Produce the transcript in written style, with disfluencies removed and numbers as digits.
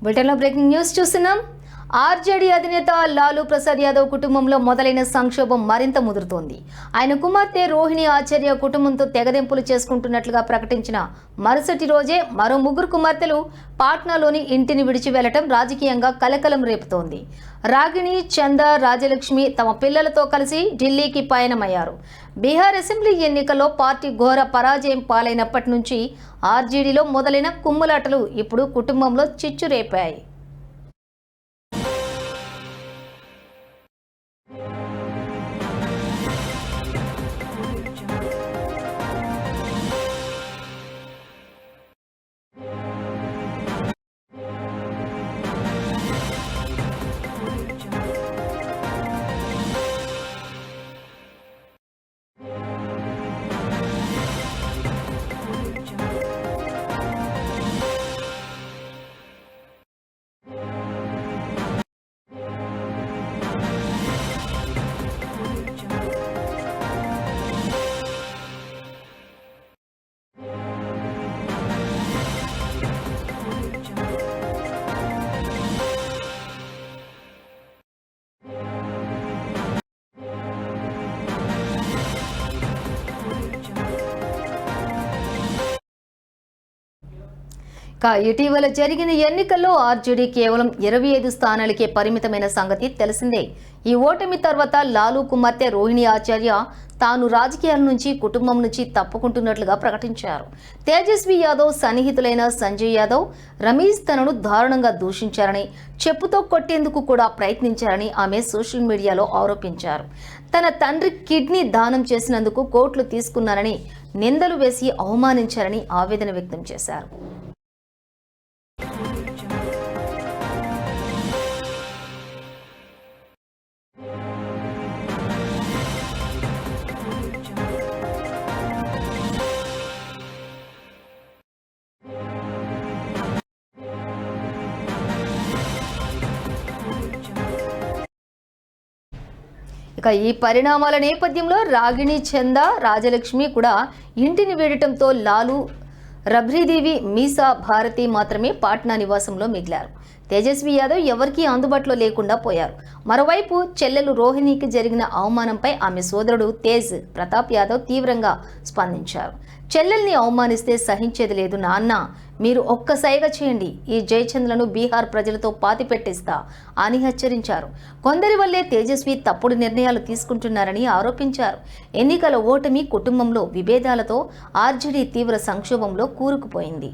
బులెటిన్లో breaking news చూస్తున్నాం. RJD అధినేత లాలూ ప్రసాద్ యాదవ్ కుటుంబంలో మొదలైన సంక్షోభం మరింత ముదురుతోంది. ఆయన కుమార్తె రోహిణి ఆచార్య కుటుంబంతో తెగదెంపులు చేసుకుంటున్నట్లుగా ప్రకటించిన మరుసటి రోజే మరో ముగ్గురు కుమార్తెలు పాట్నాలోని ఇంటిని విడిచి వెళ్లటం రాజకీయంగా కలకలం రేపుతోంది. రాగిణి, చంద, రాజలక్ష్మి తమ పిల్లలతో కలిసి ఢిల్లీకి పయనమయ్యారు. బీహార్ అసెంబ్లీ ఎన్నికల్లో పార్టీ ఘోర పరాజయం పాలైనప్పటి నుంచి ఆర్జేడీలో మొదలైన కుమ్ములాటలు ఇప్పుడు కుటుంబంలో చిచ్చు రేపాయి. ఇటీవల జరిగిన ఎన్నికల్లో ఆర్జేడీ కేవలం 25 స్థానాలకే పరిమితమైన సంగతి తెలిసిందే. ఈ ఓటమి తర్వాత లాలూ కుమార్తె రోహిణి ఆచార్య తాను రాజకీయాల నుంచి, కుటుంబం నుంచి తప్పుకుంటున్నట్లుగా ప్రకటించారు. తేజస్వి యాదవ్ సన్నిహితులైన సంజయ్ యాదవ్, రమేష్ తనను దారుణంగా దూషించారని, చెప్పుతో కొట్టేందుకు కూడా ప్రయత్నించారని ఆమె సోషల్ మీడియాలో ఆరోపించారు. తన తండ్రి కిడ్నీ దానం చేసినందుకు కోట్లు తీసుకున్నారని నిందలు వేసి అవమానించారని ఆవేదన వ్యక్తం చేశారు. ఈ పరిణామాల నేపథ్యంలో రాగిణి, చంద, రాజలక్ష్మి కూడా ఇంటిని వీడటంతో లాలూ, రబ్రీదేవి, మీసా, భారతి మాత్రమే పాట్నా నివాసంలో మిగిలారు. తేజస్వి యాదవ్ ఎవరికీ అందుబాటులో లేకుండా పోయారు. మరోవైపు చెల్లెలు రోహిణికి జరిగిన అవమానంపై ఆమె సోదరుడు తేజ్ ప్రతాప్ యాదవ్ తీవ్రంగా స్పందించారు. చెల్లెల్ని అవమానిస్తే సహించేది లేదు నాన్న, మీరు ఒక్క సైగ చేయండి, ఈ జయచంద్రను బీహార్ ప్రజలతో పాతిపెట్టిస్తా అని హెచ్చరించారు. కొందరి వల్లే తేజస్వి తప్పుడు నిర్ణయాలు తీసుకుంటున్నారని ఆరోపించారు. ఎన్నికల ఓటమి, కుటుంబంలో విభేదాలతో ఆర్జేడీ తీవ్ర సంక్షోభంలో కూరుకుపోయింది.